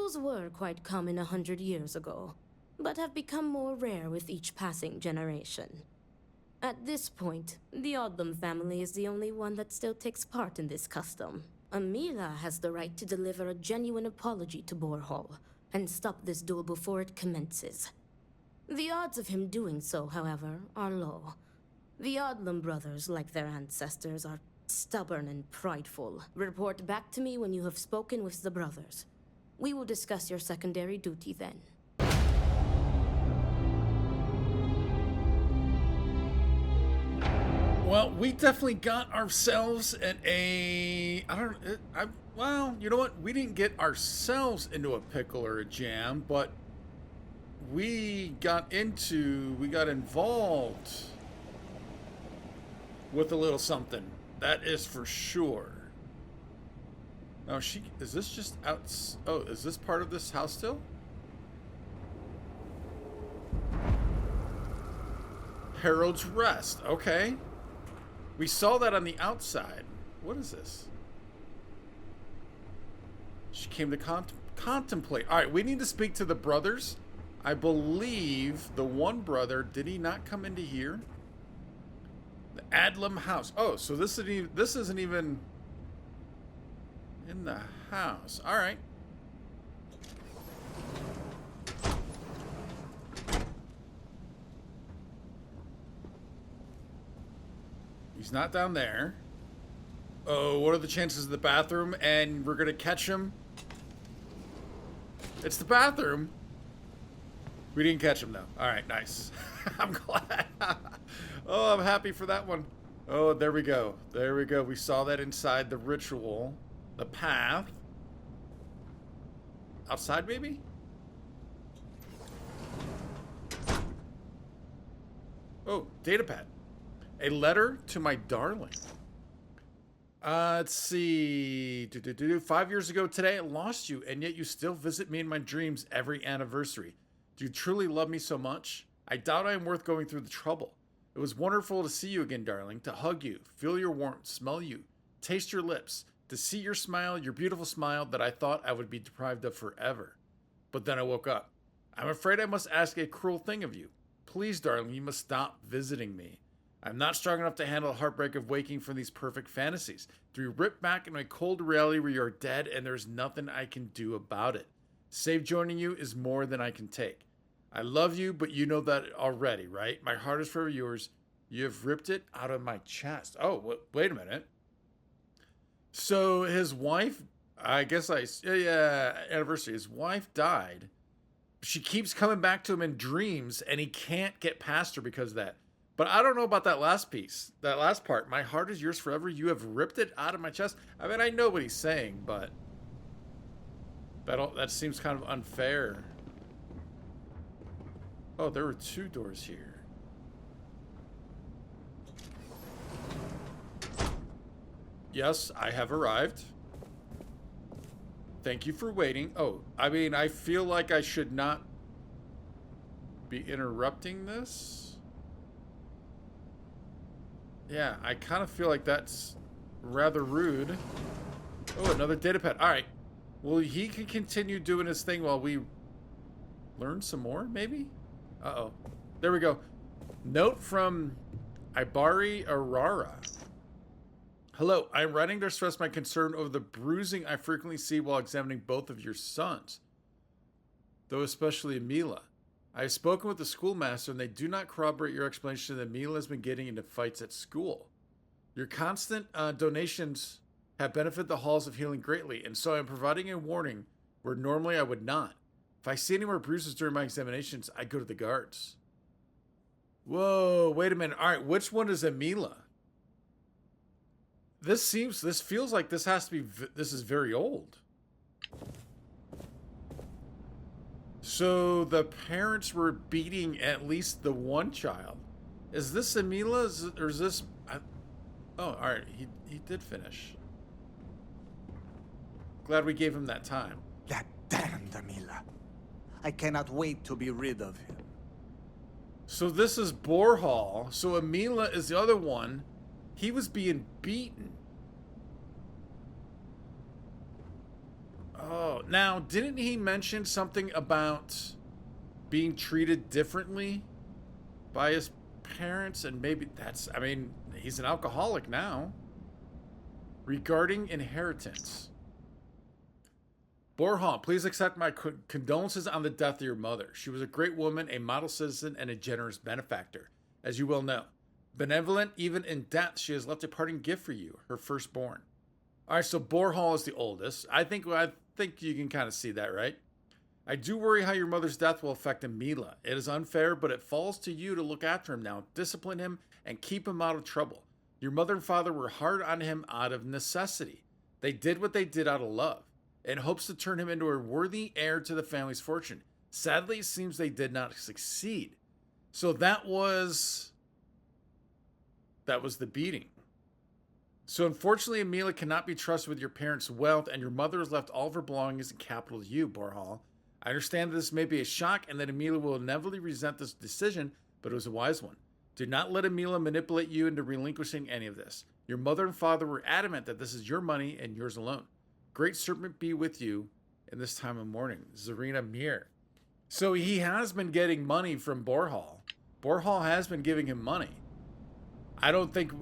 Pickles were quite common 100 years ago, but have become more rare with each passing generation. At this point, the Odlum family is the only one that still takes part in this custom. Amila has the right to deliver a genuine apology to Borhall, and stop this duel before it commences. The odds of him doing so, however, are low. The Odlum brothers, like their ancestors, are stubborn and prideful. Report back to me when you have spoken with the brothers. We will discuss your secondary duty then. Well, we definitely got ourselves in a... well, you know what? We didn't get ourselves into a pickle or a jam, but we got involved with a little something. That is for sure. Now, is this just out? Oh, is this part of this house still? Harold's Rest. Okay. We saw that on the outside. What is this? She came to contemplate. All right, we need to speak to the brothers. I believe the one brother, did he not come into here? The Adlam house. Oh, so this isn't even in the house. All right. He's not down there. Oh, what are the chances of the bathroom? And we're gonna catch him. It's the bathroom. We didn't catch him though. All right, nice. I'm glad. Oh, I'm happy for that one. Oh, there we go. There we go. We saw that inside the ritual. The path. Outside, maybe? Oh, datapad. A letter to my darling. Let's see. 5 years ago today, I lost you, and yet you still visit me in my dreams every anniversary. Do you truly love me so much? I doubt I am worth going through the trouble. It was wonderful to see you again, darling, to hug you, feel your warmth, smell you, taste your lips, to see your smile, your beautiful smile that I thought I would be deprived of forever. But then I woke up. I'm afraid I must ask a cruel thing of you. Please, darling, you must stop visiting me. I'm not strong enough to handle the heartbreak of waking from these perfect fantasies, to be ripped back into a cold reality where you're dead and there's nothing I can do about it. Save joining you is more than I can take. I love you, but you know that already, right? My heart is forever yours. You have ripped it out of my chest. Oh, wait a minute. So his wife, anniversary. His wife died. She keeps coming back to him in dreams, and he can't get past her because of that. But I don't know about that last piece, that last part. My heart is yours forever. You have ripped it out of my chest. I mean, I know what he's saying, but that seems kind of unfair. Oh, there were two doors here. Yes, I have arrived. Thank you for waiting. Oh, I mean, I feel like I should not be interrupting this. Yeah, I kind of feel like that's rather rude. Oh, another datapad. All right. Well, he can continue doing his thing while we learn some more, maybe? Uh-oh. There we go. Note from Ibari Arara. Hello, I'm writing to express my concern over the bruising I frequently see while examining both of your sons, though especially Amila. I have spoken with the schoolmaster and they do not corroborate your explanation that Amila has been getting into fights at school. Your constant donations have benefited the halls of healing greatly, and so I am providing a warning where normally I would not. If I see any more bruises during my examinations, I go to the guards. Whoa, wait a minute. All right, which one is Amila? This feels like this is very old. So the parents were beating at least the one child. Is this Amila? Or is this... oh, all right. He did finish. Glad we gave him that time. That damned Amila. I cannot wait to be rid of him. So this is Borhall. So Amila is the other one. He was being beaten. Oh, now, didn't he mention something about being treated differently by his parents? And maybe that's, I mean, he's an alcoholic now. Regarding inheritance. Borhall, please accept my condolences on the death of your mother. She was a great woman, a model citizen, and a generous benefactor, as you well know. Benevolent, even in death, she has left a parting gift for you, her firstborn. All right, so Borhall is the oldest. I think you can kind of see that, right? I do worry how your mother's death will affect Emila. It is unfair, but it falls to you to look after him now, discipline him, and keep him out of trouble. Your mother and father were hard on him out of necessity. They did what they did out of love, in hopes to turn him into a worthy heir to the family's fortune. Sadly, it seems they did not succeed. So that was the beating. So unfortunately, Emila cannot be trusted with your parents' wealth, and your mother has left all of her belongings and capital to you, Borhall. I understand that this may be a shock, and that Emila will inevitably resent this decision, but it was a wise one. Do not let Emila manipulate you into relinquishing any of this. Your mother and father were adamant that this is your money and yours alone. Great serpent be with you in this time of mourning. Zarina Mir. So he has been getting money from Borhall. Borhall has been giving him money. I don't think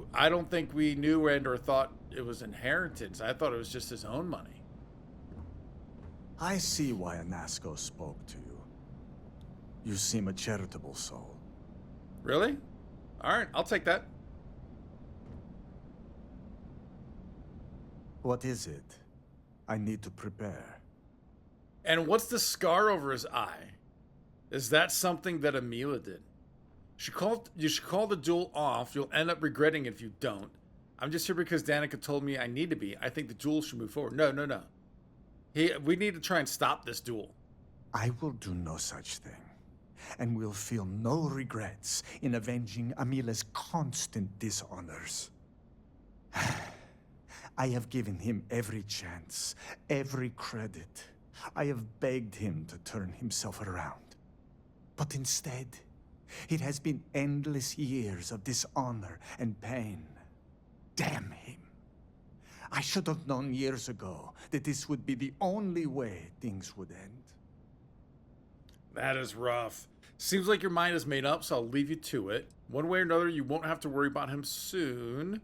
we knew and or thought it was inheritance. I thought it was just his own money. I see why Anasco spoke to you. You seem a charitable soul. Really? All right, I'll take that. What is it? I need to prepare. And what's the scar over his eye? Is that something that Emila did? You should call the duel off. You'll end up regretting it if you don't. I'm just here because Danica told me I need to be. I think the duel should move forward. No. We need to try and stop this duel. I will do no such thing, and will feel no regrets in avenging Amila's constant dishonors. I have given him every chance, every credit. I have begged him to turn himself around. But instead, it has been endless years of dishonor and pain. Damn him. I should have known years ago that this would be the only way things would end. That is rough. Seems like your mind is made up, so I'll leave you to it. One way or another, you won't have to worry about him soon.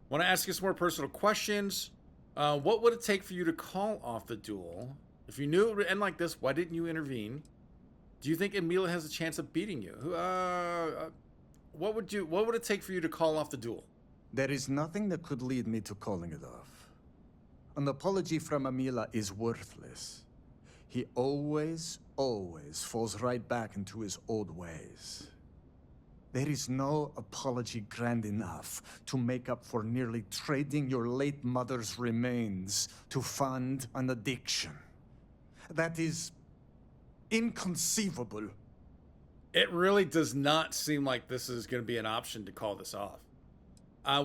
Want to ask you some more personal questions. What would it take for you to call off the duel? If you knew it would end like this, why didn't you intervene? Do you think Emila has a chance of beating you? What would it take for you to call off the duel? There is nothing that could lead me to calling it off. An apology from Emila is worthless. He always falls right back into his old ways. There is no apology grand enough to make up for nearly trading your late mother's remains to fund an addiction. That is inconceivable. It really does not seem like this is going to be an option to call this off.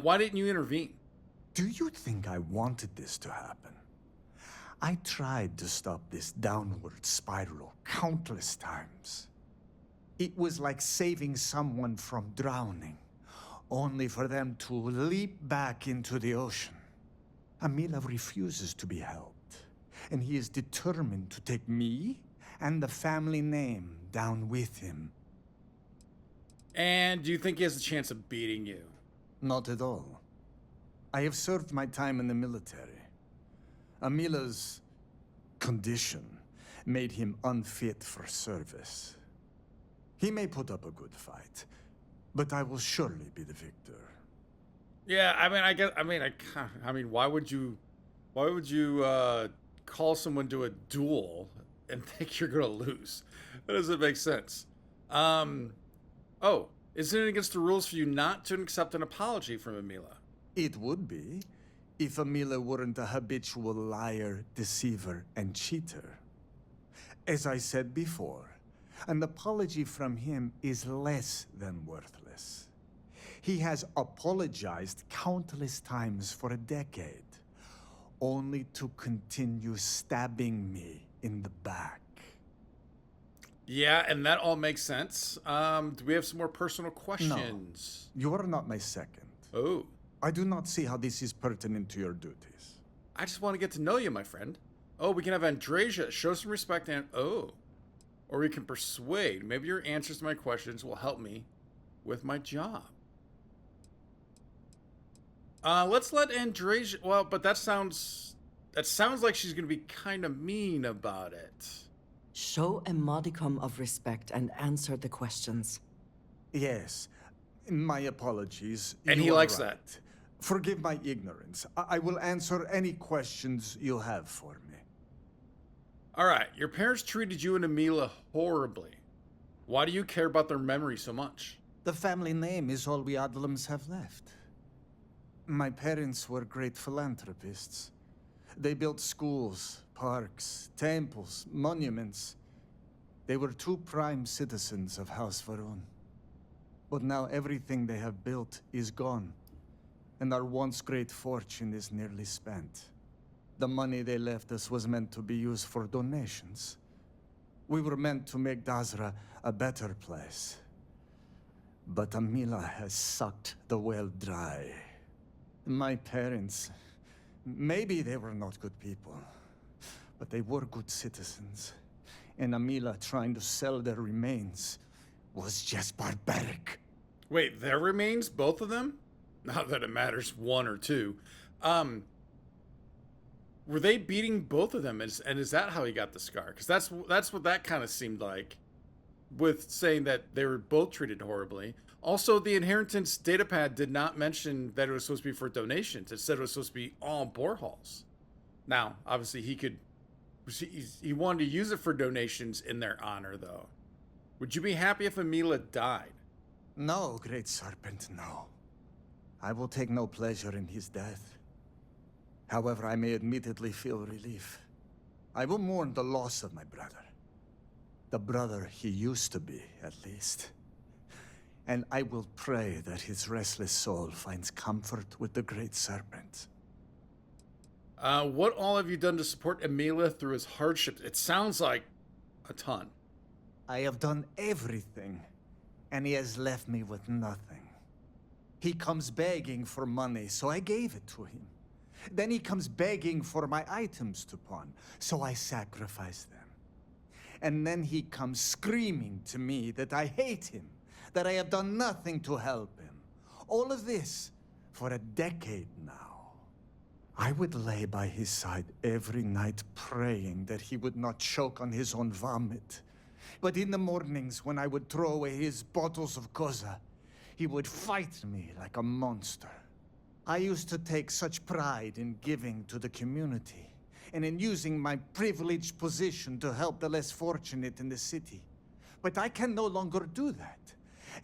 Why didn't you intervene? Do you think I wanted this to happen? I tried to stop this downward spiral countless times. It was like saving someone from drowning, only for them to leap back into the ocean. Emila refuses to be helped, and he is determined to take me and the family name down with him. And do you think he has a chance of beating you? Not at all. I have served my time in the military. Amila's condition made him unfit for service. He may put up a good fight, but I will surely be the victor. Yeah, I mean, why would you call someone to a duel and think you're gonna lose? That doesn't make sense. Oh, isn't it against the rules for you not to accept an apology from Emila? It would be, if Emila weren't a habitual liar, deceiver, and cheater. As I said before, an apology from him is less than worthless. He has apologized countless times for a decade, only to continue stabbing me in the back. Yeah, and that all makes sense. Do we have some more personal questions? No, you are not my second. Oh. I do not see how this is pertinent to your duties. I just want to get to know you, my friend. Oh, we can have Andrasia. Show some respect and... Oh. Or we can persuade. Maybe your answers to my questions will help me with my job. Let's let Andrasia... Well, but that sounds like she's going to be kind of mean about it. Show a modicum of respect and answer the questions. Yes. My apologies. And he You are likes right. that. Forgive my ignorance. I will answer any questions you have for me. All right. Your parents treated you and Amila horribly. Why do you care about their memory so much? The family name is all we Adlams have left. My parents were great philanthropists. They built schools, parks, temples, monuments. They were true prime citizens of House Varun. But now everything they have built is gone, and our once great fortune is nearly spent. The money they left us was meant to be used for donations. We were meant to make Dazra a better place. But Amila has sucked the well dry. My parents, maybe they were not good people, but they were good citizens. And Amila trying to sell their remains was just barbaric. Wait, their remains? Both of them? Not that it matters, one or two. Were they beating both of them? And is that how he got the scar? Because that's what that kind of seemed like, with saying that they were both treated horribly. Also, the inheritance datapad did not mention that it was supposed to be for donations. It said it was supposed to be all Borehalls. Now, obviously, he wanted to use it for donations in their honor, though. Would you be happy if Amila died? No, great serpent, no. I will take no pleasure in his death. However, I may admittedly feel relief. I will mourn the loss of my brother. The brother he used to be, at least. And I will pray that his restless soul finds comfort with the great serpent. What all have you done to support Amila through his hardships? It sounds like a ton. I have done everything, and he has left me with nothing. He comes begging for money, so I gave it to him. Then he comes begging for my items to pawn, so I sacrifice them. And then he comes screaming to me that I hate him, that I have done nothing to help him. All of this for a decade now. I would lay by his side every night praying that he would not choke on his own vomit. But in the mornings when I would throw away his bottles of koza, he would fight me like a monster. I used to take such pride in giving to the community, and in using my privileged position to help the less fortunate in the city. But I can no longer do that,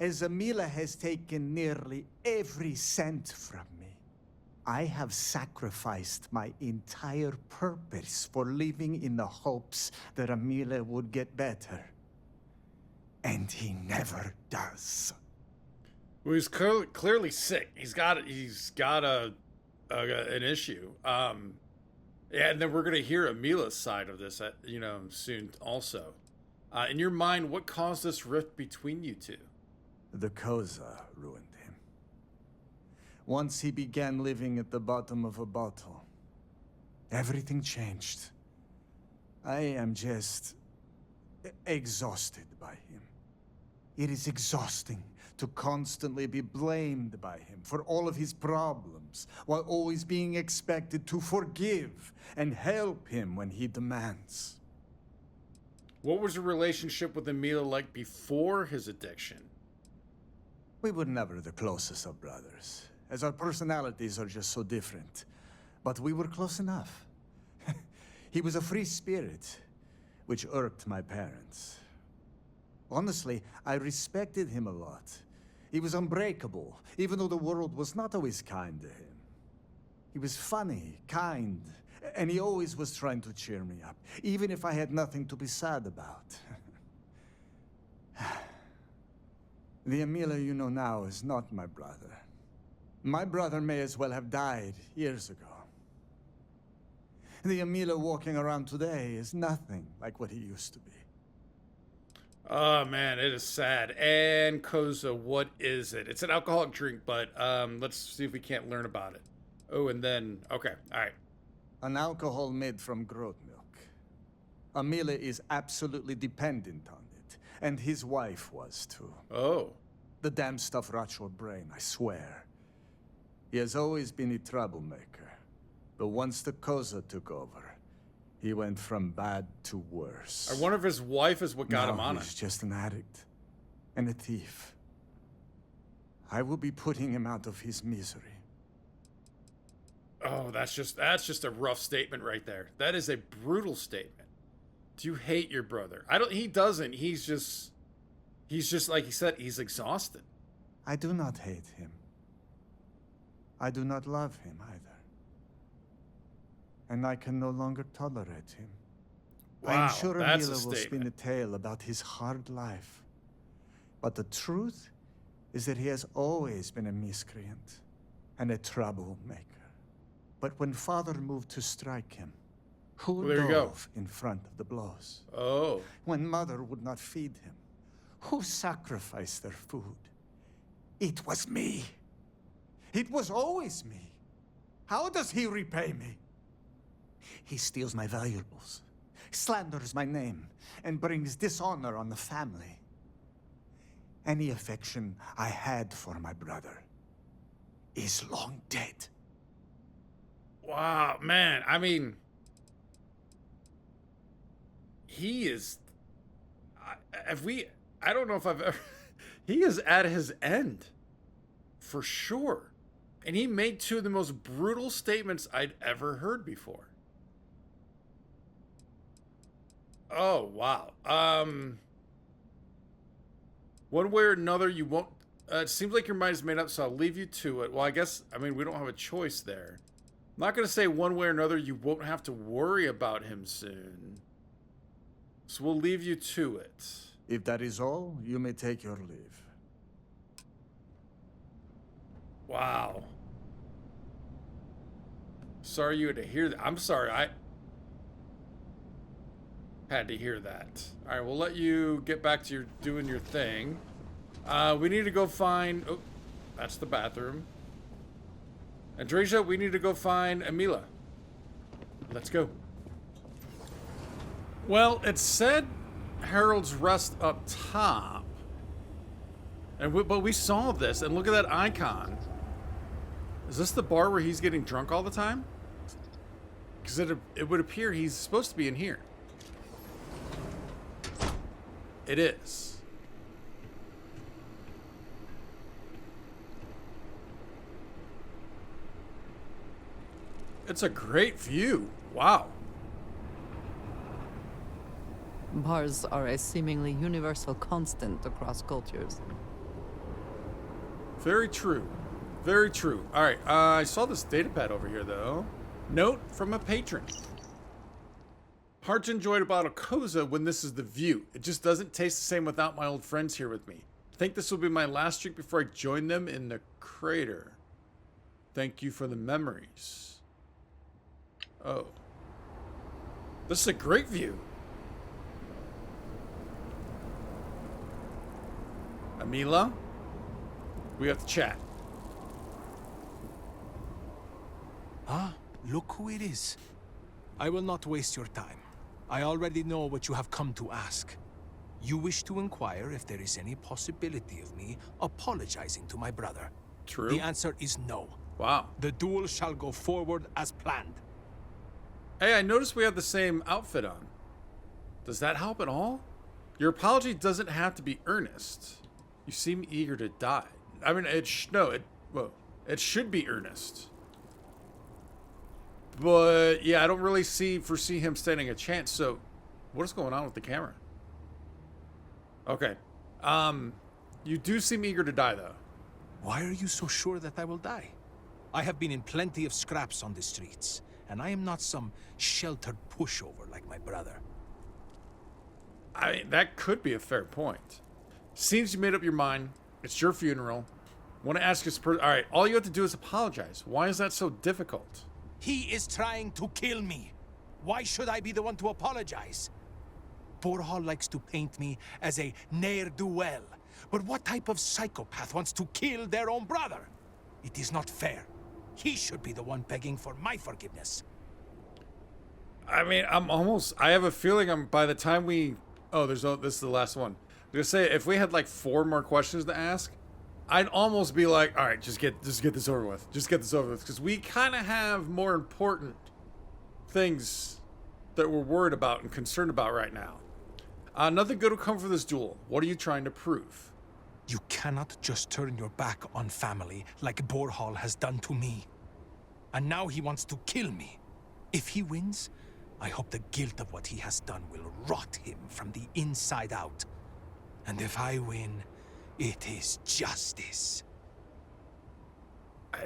as Amila has taken nearly every cent from me. I have sacrificed my entire purpose for living in the hopes that Amila would get better. And he never does. Well, he's clearly sick. He's got an issue. Yeah, and then we're gonna hear Amila's side of this, soon also. In your mind, what caused this rift between you two? The koza ruined him. Once he began living at the bottom of a bottle, everything changed. I am just exhausted by him. It is exhausting to constantly be blamed by him for all of his problems, while always being expected to forgive and help him when he demands. What was the relationship with Amila like before his addiction? We were never the closest of brothers, as our personalities are just so different. But we were close enough. He was a free spirit, which irked my parents. Honestly, I respected him a lot. He was unbreakable, even though the world was not always kind to him. He was funny, kind, and he always was trying to cheer me up, even if I had nothing to be sad about. The Amila you know now is not my brother. My brother may as well have died years ago. The Amila walking around today is nothing like what he used to be. Oh man, it is sad. And koza, what is it? It's an alcoholic drink, but let's see if we can't learn about it. Oh, and then okay, all right. An alcohol made from goat milk. Amelia is absolutely dependent on it, and his wife was too. Oh. The damn stuff rots your brain, I swear. He has always been a troublemaker, but once the Koza took over, he went from bad to worse. I wonder if his wife is what got him on He's it. just an addict and a thief. I will be putting him out of his misery. Oh, that's just a rough statement right there. That is a brutal statement. Do you hate your brother? He doesn't. He's just like he said, he's exhausted. I do not hate him. I do not love him either. And I can no longer tolerate him. I Wow, am sure that's a Amila will spin a statement. tale about his hard life. But the truth is that he has always been a miscreant and a troublemaker. But when Father moved to strike him, who Well, there you go. dove in front of the blows? Oh. When Mother would not feed him, who sacrificed their food? It was me. It was always me. How does he repay me? He steals my valuables, slanders my name, and brings dishonor on the family. Any affection I had for my brother is long dead. Wow, man. I mean, he is. I don't know if I've ever. He is at his end, for sure. And he made two of the most brutal statements I'd ever heard before. Oh, wow. One way or another, you won't. It seems like your mind is made up, so I'll leave you to it. Well, I guess, we don't have a choice there. I'm not going to say one way or another you won't have to worry about him soon. So we'll leave you to it. If that is all, you may take your leave. Wow. Sorry you had to hear that. I'm sorry, I had to hear that. All right, we'll let you get back to doing your thing. We need to go find... Oh, that's the bathroom. Andreja, we need to go find Amila. Let's go. Well, it said Harold's Rest up top. But we saw this, and look at that icon. Is this the bar where he's getting drunk all the time? Because it would appear he's supposed to be in here. It is. It's a great view. Wow. Bars are a seemingly universal constant across cultures. Very true. Very true. All right. I saw this datapad over here, though. Note from a patron. Hard to enjoy a bottle of Koza when this is the view. It just doesn't taste the same without my old friends here with me. I think this will be my last drink before I join them in the crater. Thank you for the memories. Oh. This is a great view. Amila? We have to chat. Ah, look who it is. I will not waste your time. I already know what you have come to ask. You wish to inquire if there is any possibility of me apologizing to my brother. True. The answer is no. Wow. The duel shall go forward as planned. Hey, I noticed we have the same outfit on. Does that help at all? Your apology doesn't have to be earnest. You seem eager to die. It should be earnest. But yeah, I don't really foresee him standing a chance. So, what is going on with the camera? Okay, you do seem eager to die, though. Why are you so sure that I will die? I have been in plenty of scraps on the streets, and I am not some sheltered pushover like my brother. That could be a fair point. Seems you made up your mind. It's your funeral. Want to ask you... All right, all you have to do is apologize. Why is that so difficult? He is trying to kill me. Why should I be the one to apologize? Borhall likes to paint me as a ne'er-do-well. But what type of psychopath wants to kill their own brother? It is not fair. He should be the one begging for my forgiveness. I mean, I have a feeling by the time this is the last one. I'm going to say, if we had like 4 more questions to ask, I'd almost be like, all right, just get this over with. Just get this over with. Because we kind of have more important things that we're worried about and concerned about right now. Nothing good will come from this duel. What are you trying to prove? You cannot just turn your back on family like Borhall has done to me. And now he wants to kill me. If he wins, I hope the guilt of what he has done will rot him from the inside out. And if I win, it is justice.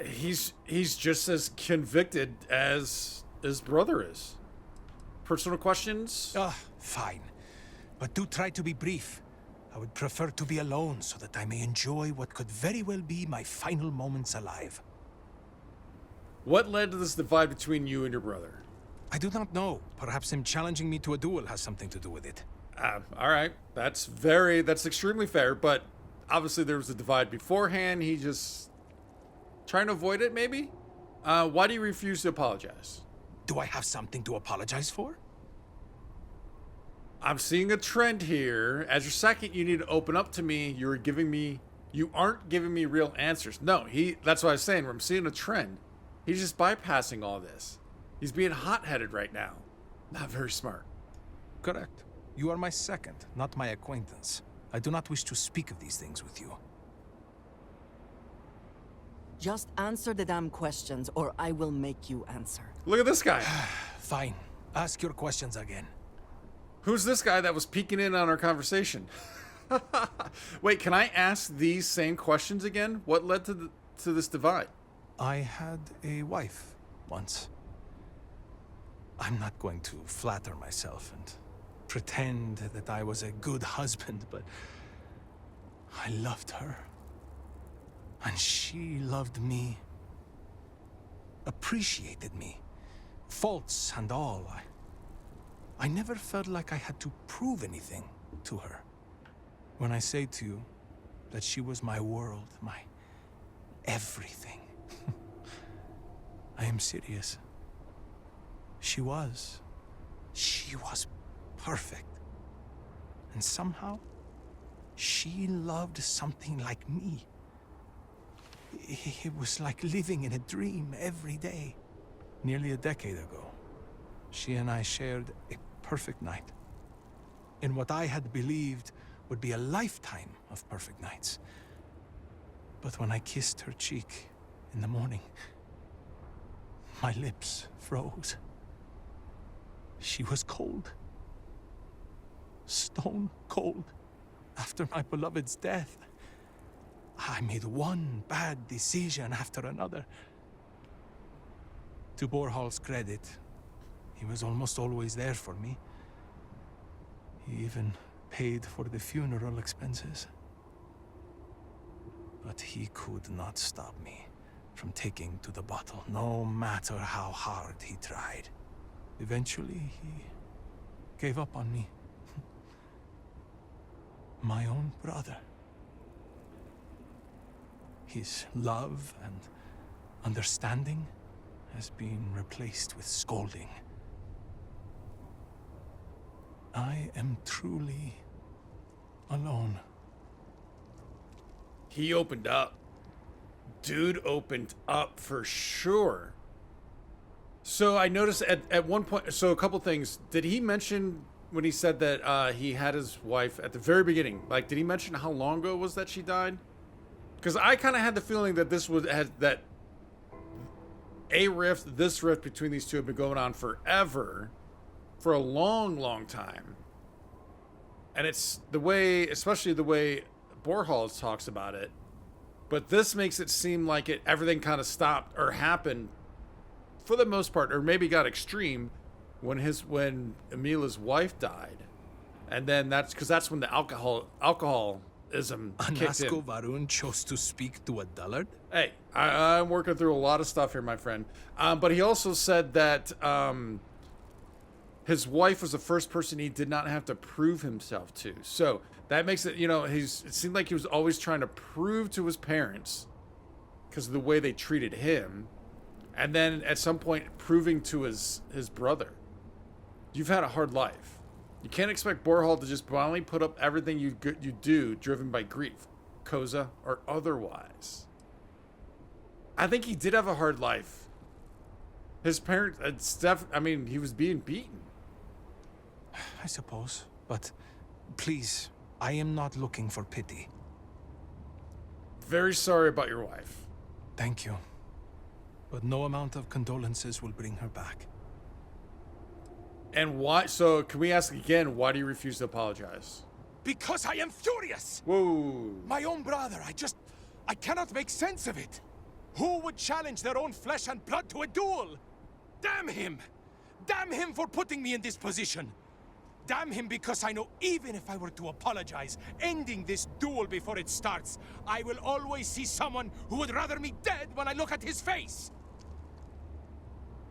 He's just as convicted as his brother is. Personal questions? Fine. But do try to be brief. I would prefer to be alone so that I may enjoy what could very well be my final moments alive. What led to this divide between you and your brother? I do not know. Perhaps him challenging me to a duel has something to do with it. All right. That's extremely fair, but obviously there was a divide beforehand. He just trying to avoid it, maybe? Why do you refuse to apologize? Do I have something to apologize for? I'm seeing a trend here. As your second, you need to open up to me. You aren't giving me real answers. No, that's what I was saying. I'm seeing a trend. He's just bypassing all this. He's being hot-headed right now. Not very smart. Correct. You are my second, not my acquaintance. I do not wish to speak of these things with you. Just answer the damn questions, or I will make you answer. Look at this guy. Fine. Ask your questions again. Who's this guy that was peeking in on our conversation? Wait, can I ask these same questions again? What led to this divide? I had a wife once. I'm not going to flatter myself and pretend that I was a good husband, but I loved her. And she loved me. Appreciated me. Faults and all. I never felt like I had to prove anything to her. When I say to you that she was my world, my everything, I am serious. She was perfect. And somehow, she loved something like me. It was like living in a dream every day. Nearly a decade ago, she and I shared a perfect night. In what I had believed would be a lifetime of perfect nights. But when I kissed her cheek in the morning, my lips froze. She was cold. Stone cold. After my beloved's death, I made one bad decision after another. To Borhall's credit, he was almost always there for me. He even paid for the funeral expenses. But he could not stop me from taking to the bottle, no matter how hard he tried. Eventually, he gave up on me. My own brother. His love and understanding has been replaced with scolding. I am truly alone. He opened up. Dude opened up for sure. So I noticed at one point, so a couple things. Did he mention when he said that he had his wife at the very beginning? Like, did he mention how long ago it was that she died? Because I kind of had the feeling that this rift between these two had been going on forever, for a long, long time. And it's the way, especially the way Borhall talks about it. But this makes it seem like everything kind of stopped or happened for the most part, or maybe got extreme when Emila's wife died. And then that's when the alcoholism kicked in. Anasco Varun chose to speak to a dullard? Hey, I'm working through a lot of stuff here, my friend. But he also said that his wife was the first person he did not have to prove himself to. So that makes it, it seemed like he was always trying to prove to his parents because of the way they treated him. And then at some point proving to his brother. You've had a hard life. You can't expect Borhall to just blindly put up everything you do driven by grief, Koza, or otherwise. I think he did have a hard life. His parents, he was being beaten. I suppose, but please, I am not looking for pity. Very sorry about your wife. Thank you. But no amount of condolences will bring her back. And why? So, can we ask again, why do you refuse to apologize? Because I am furious! Whoa. My own brother, I cannot make sense of it. Who would challenge their own flesh and blood to a duel? Damn him! Damn him for putting me in this position! Damn him because I know even if I were to apologize, ending this duel before it starts, I will always see someone who would rather me dead when I look at his face!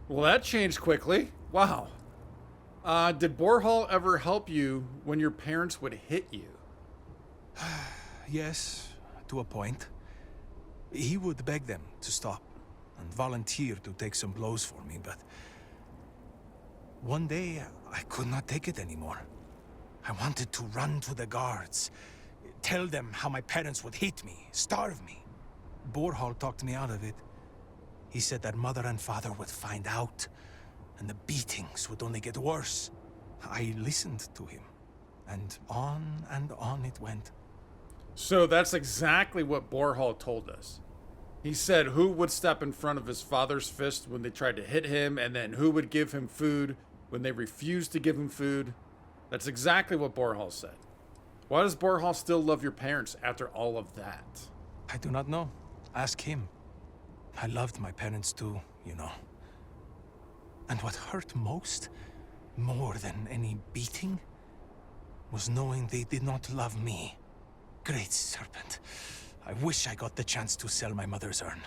Well, that changed quickly. Wow. Did Borhall ever help you when your parents would hit you? Yes, to a point. He would beg them to stop and volunteer to take some blows for me, but one day I could not take it anymore. I wanted to run to the guards, tell them how my parents would hate me, starve me. Borhall talked me out of it. He said that mother and father would find out, and the beatings would only get worse. I listened to him, and on it went. So that's exactly what Borhall told us. He said who would step in front of his father's fist when they tried to hit him, and then who would give him food when they refused to give him food. That's exactly what Borhall said. Why does Borhall still love your parents after all of that? I do not know. Ask him. I loved my parents too, you know. And what hurt most, more than any beating, was knowing they did not love me. Great Serpent. I wish I got the chance to sell my mother's urn.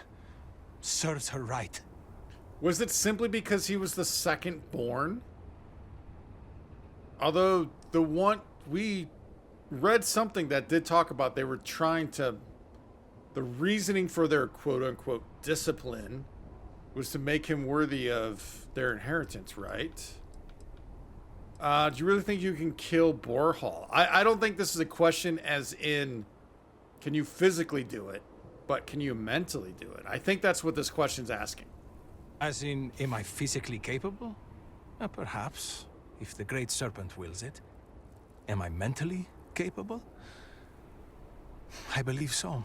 Serves her right. Was it simply because he was the second born? Although we read something that did talk about they were trying to, the reasoning for their quote-unquote discipline was to make him worthy of their inheritance, right? Do you really think you can kill Borhall? I don't think this is a question as in, can you physically do it, but can you mentally do it? I think that's what this question's asking. As in, am I physically capable? Perhaps, if the Great Serpent wills it. Am I mentally capable? I believe so.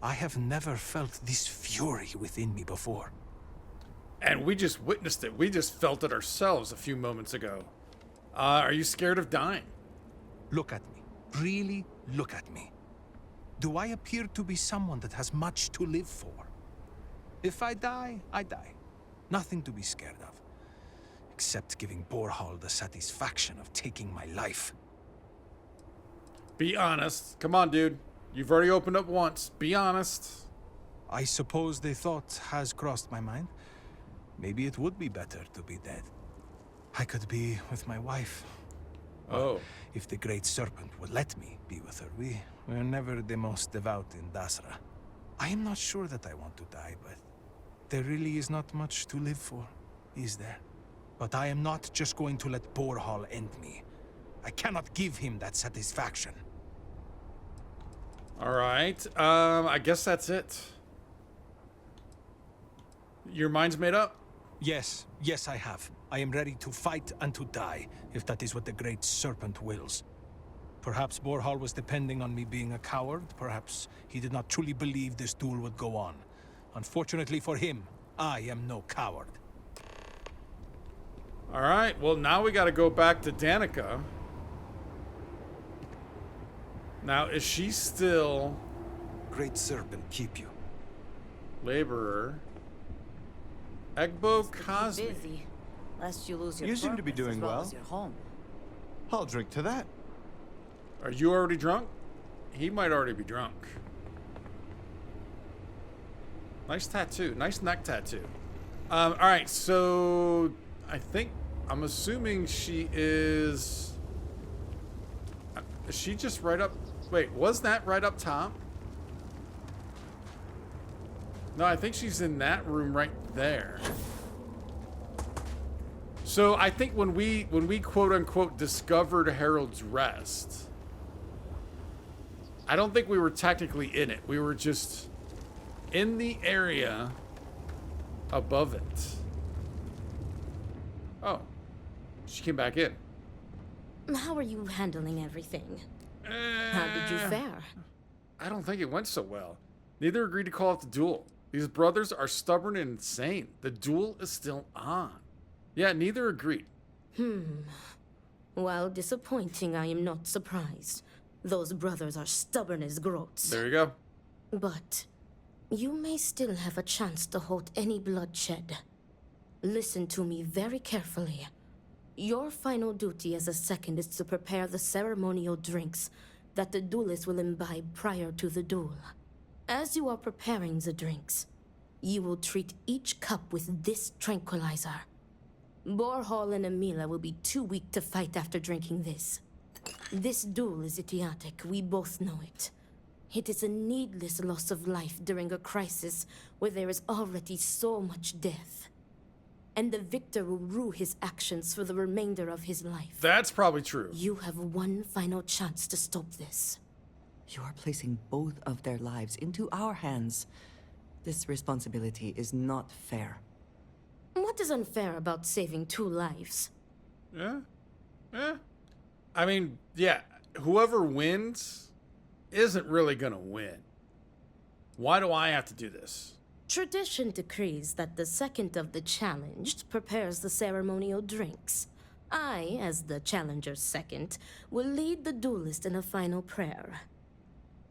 I have never felt this fury within me before. And we just witnessed it. We just felt it ourselves a few moments ago. Are you scared of dying? Look at me. Really look at me. Do I appear to be someone that has much to live for? If I die, I die. Nothing to be scared of. Except giving Borhall the satisfaction of taking my life. Be honest. Come on, dude. You've already opened up once. Be honest. I suppose the thought has crossed my mind. Maybe it would be better to be dead. I could be with my wife. Oh. If the Great Serpent would let me be with her, we're never the most devout in Dasra. I am not sure that I want to die, but there really is not much to live for, is there? But I am not just going to let Borhall end me. I cannot give him that satisfaction. All right. I guess that's it. Your mind's made up? Yes, I have. I am ready to fight and to die, if that is what the Great Serpent wills. Perhaps Borhall was depending on me being a coward. Perhaps he did not truly believe this duel would go on. Unfortunately for him, I am no coward. All right. Well, now we got to go back to Danica. Now, is she still Great Serpent keep you. laborer? Egbo Keep Cosme. busy, lest you lose your You seem to be purpose doing as well well. as your home. I'll drink to that. Are you already drunk? He might already be drunk. Nice tattoo. Nice neck tattoo. All right, so I'm assuming she is she just right up? Wait, was that right up top? No, I think she's in that room right there. So I think when we quote unquote discovered Harold's Rest, I don't think we were technically in it. We were just in the area above it. Oh, she came back in. How are you handling everything? How did you fare? I don't think it went so well. Neither agreed to call off the duel. These brothers are stubborn and insane. The duel is still on. Yeah, neither agreed. While disappointing, I am not surprised. Those brothers are stubborn as groats. There you go. But you may still have a chance to halt any bloodshed. Listen to me very carefully. Your final duty as a second is to prepare the ceremonial drinks that the duelists will imbibe prior to the duel. As you are preparing the drinks, you will treat each cup with this tranquilizer. Borhall and Amila will be too weak to fight after drinking this. This duel is idiotic, we both know it. It is a needless loss of life during a crisis where there is already so much death. And the victor will rue his actions for the remainder of his life. That's probably true. You have one final chance to stop this. You are placing both of their lives into our hands. This responsibility is not fair. What is unfair about saving 2 lives? Yeah. I mean, yeah, whoever wins isn't really gonna win. Why do I have to do this? Tradition decrees that the second of the challenged prepares the ceremonial drinks. I, as the challenger's second, will lead the duelist in a final prayer.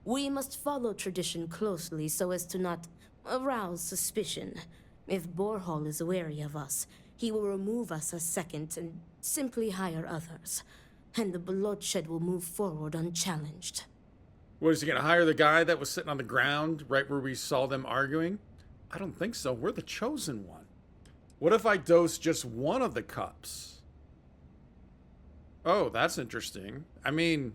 We must follow tradition closely so as to not arouse suspicion. If Borhall is wary of us, he will remove us as second and simply hire others. And the bloodshed will move forward unchallenged. What, is he gonna hire the guy that was sitting on the ground right where we saw them arguing? I don't think so. We're the chosen one. What if I dose just one of the cups? Oh, that's interesting. I mean,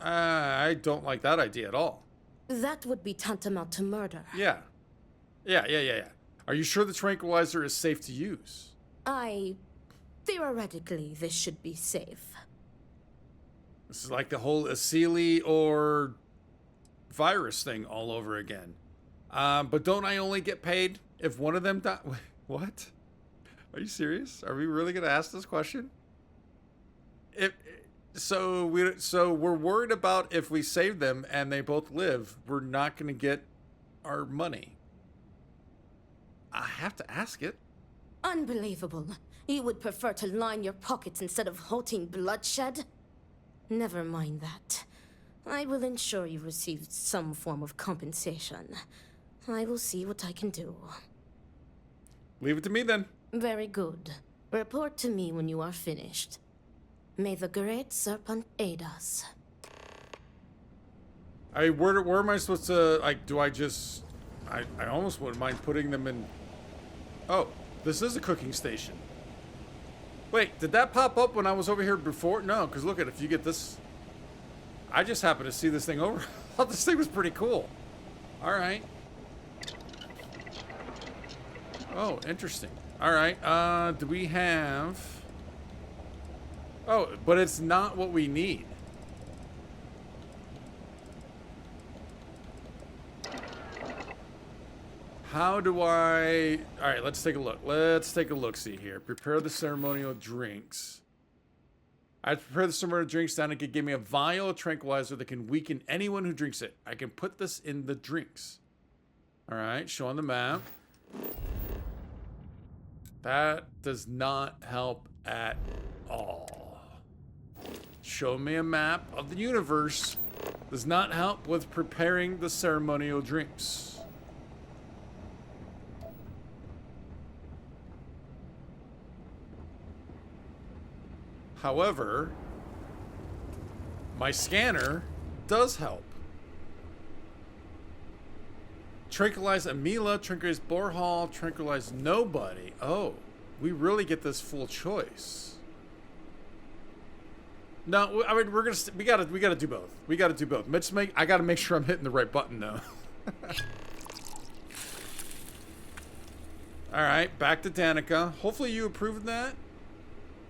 I don't like that idea at all. That would be tantamount to murder. Yeah. Are you sure the tranquilizer is safe to use? Theoretically, this should be safe. This is like the whole Asili or virus thing all over again. But don't I only get paid if one of them die? What? Are you serious? Are we really going to ask this question? So we're worried about if we save them and they both live, we're not going to get our money. I have to ask it. Unbelievable. You would prefer to line your pockets instead of halting bloodshed? Never mind that. I will ensure you receive some form of compensation. I will see what I can do. Leave it to me then. Very good. Report to me when you are finished. May the Great Serpent aid us. Where am I supposed to, like, do I just... I almost wouldn't mind putting them in... Oh, this is a cooking station. Wait, did that pop up when I was over here before? No, because look at it, if you get this... I just happened to see this thing over. I thought this thing was pretty cool. Alright. Oh, interesting. Alright, do we have... Oh, but it's not what we need. How do I... Alright, let's take a look. Let's take a look-see here. Prepare the ceremonial drinks. I prepare the ceremonial drinks down and give me a vial of tranquilizer that can weaken anyone who drinks it. I can put this in the drinks. Alright, show on the map. That does not help at all. Show me a map of the universe. Does not help with preparing the ceremonial drinks. However, my scanner does help. Tranquilize Amila, tranquilize Borhall, tranquilize nobody. Oh, we really get this full choice. No, I mean we gotta do both. We gotta do both. I gotta make sure I'm hitting the right button though. All Alright, back to Danica. Hopefully you approve of that.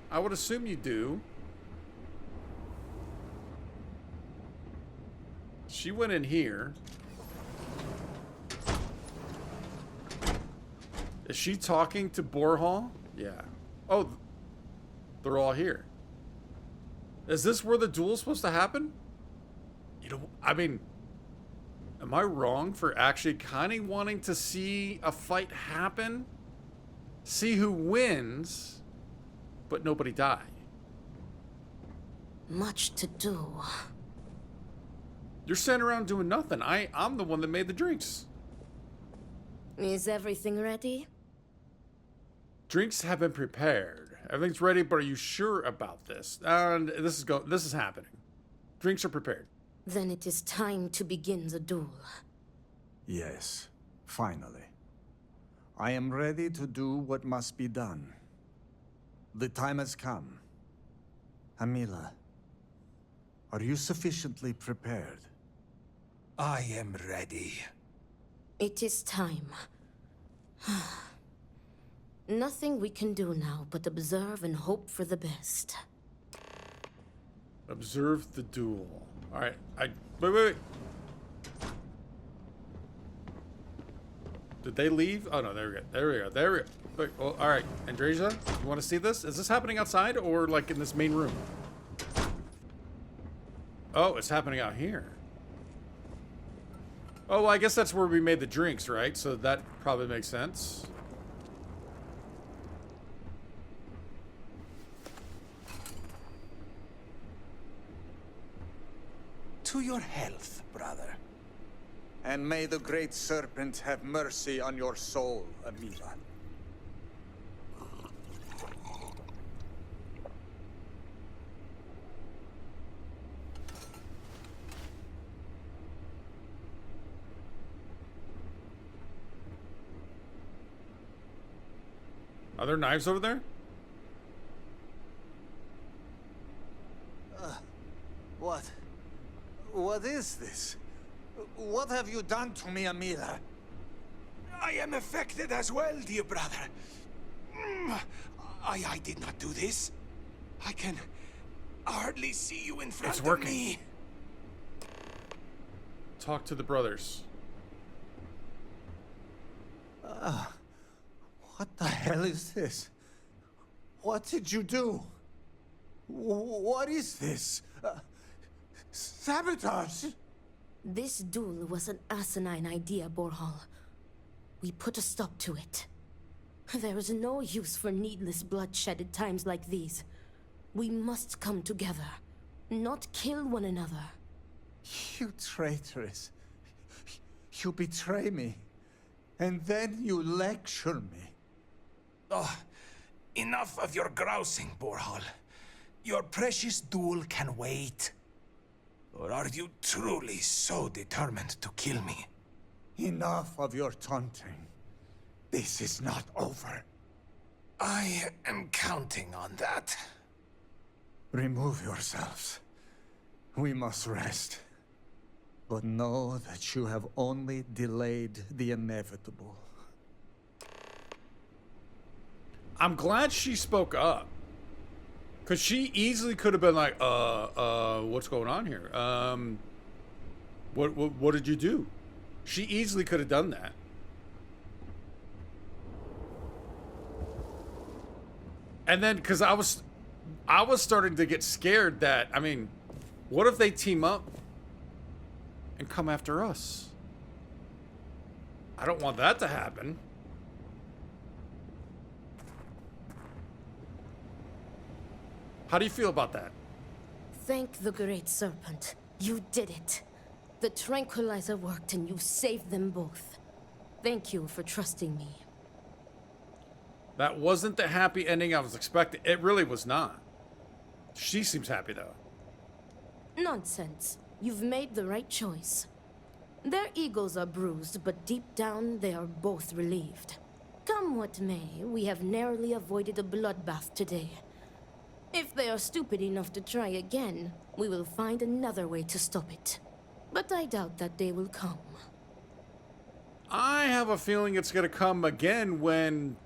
I would assume you do. She went in here. Is she talking to Borhall? Yeah. Oh, they're all here. Is this where the duel's supposed to happen? You know, I mean, am I wrong for actually kind of wanting to see a fight happen? See who wins, but nobody die. Much to do. You're sitting around doing nothing. I'm the one that made the drinks. Is everything ready? Drinks have been prepared. Everything's ready, but are you sure about this? And this is happening. Drinks are prepared. Then it is time to begin the duel. Yes, finally. I am ready to do what must be done. The time has come. Amila, are you sufficiently prepared? I am ready. It is time. Nothing we can do now but observe and hope for the best. Observe the duel. All right. Wait. Did they leave? Oh no, there we go. Wait, well, all right, Andreja, you want to see this? Is this happening outside or like in this main room? Oh, it's happening out here. Oh, well, I guess that's where we made the drinks, right? So that probably makes sense. To your health, brother. And may the great serpent have mercy on your soul, Amila. Are there knives over there? What is this? What have you done to me, Amila? I am affected as well, dear brother. I did not do this. I can hardly see you in front It's of working. me. Talk to the brothers. What the hell is this? What did you do? What is this? Sabotage? This duel was an asinine idea, Borhall. We put a stop to it. There is no use for needless bloodshed at times like these. We must come together, not kill one another. You traitoress. You betray me. And then you lecture me. Oh, enough of your grousing, Borhall. Your precious duel can wait. Or are you truly so determined to kill me? Enough of your taunting. This is not over. I am counting on that. Remove yourselves. We must rest. But know that you have only delayed the inevitable. I'm glad she spoke up. Because she easily could have been like, what's going on here? What did you do? She easily could have done that. And then, because I was starting to get scared that, I mean, what if they team up and come after us? I don't want that to happen. How do you feel about that? Thank the Great Serpent. You did it. The tranquilizer worked and you saved them both. Thank you for trusting me. That wasn't the happy ending I was expecting. It really was not. She seems happy, though. Nonsense. You've made the right choice. Their egos are bruised, but deep down they are both relieved. Come what may, we have narrowly avoided a bloodbath today. If they are stupid enough to try again, we will find another way to stop it. But I doubt that day will come. I have a feeling it's going to come again when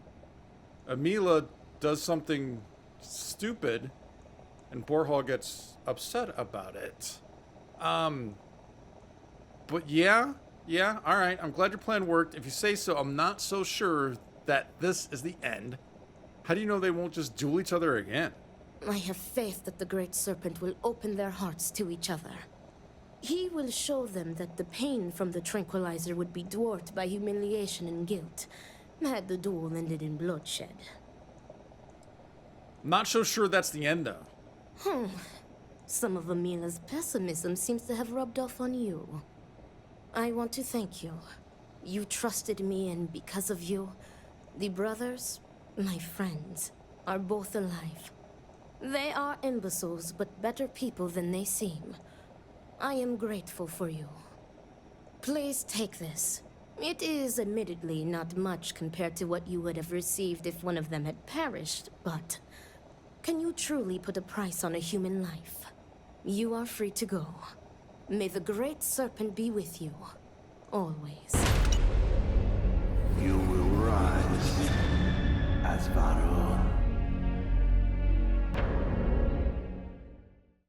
Amila does something stupid and Borhall gets upset about it. But yeah, all right. I'm glad your plan worked. If you say so, I'm not so sure that this is the end. How do you know they won't just duel each other again? I have faith that the Great Serpent will open their hearts to each other. He will show them that the pain from the tranquilizer would be dwarfed by humiliation and guilt, had the duel ended in bloodshed. Not so sure that's the end, though. Some of Amila's pessimism seems to have rubbed off on you. I want to thank you. You trusted me, and because of you, the brothers, my friends, are both alive. They are imbeciles, but better people than they seem. I am grateful for you. Please take this. It is admittedly not much compared to what you would have received if one of them had perished, but can you truly put a price on a human life? You are free to go. May the Great Serpent be with you. Always.